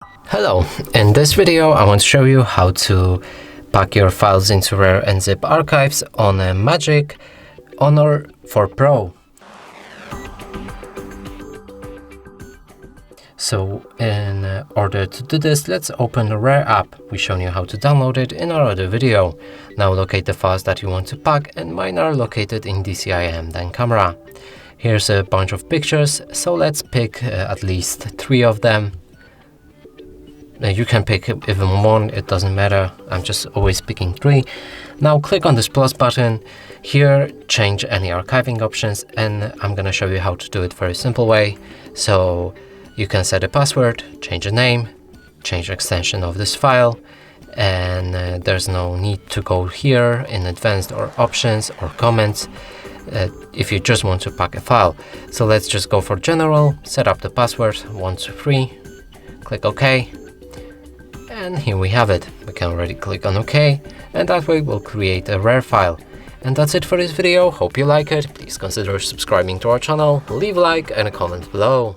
Hello, in this video I want to show you how to pack your files into RAR and zip archives on a Magic Honor 4 Pro. So in order to do this, let's open the RAR app. We've shown you how to download it in our other video. Now locate the files that you want to pack, and mine are located in DCIM then camera. Here's a bunch of pictures, so let's pick at least 3 of them. You can pick even one, it doesn't matter. I'm just always picking 3. Now click on this plus button. Here, change any archiving options, and I'm gonna show you how to do it very simple way. So you can set a password, change a name, change extension of this file, and there's no need to go here in advanced or options or comments if you just want to pack a file. So let's just go for general, set up the password 123, click OK. And here we have it. We can already click on OK, and that way we'll create a RAR file. And that's it for this video. Hope you like it. Please consider subscribing to our channel, leave a like and a comment below.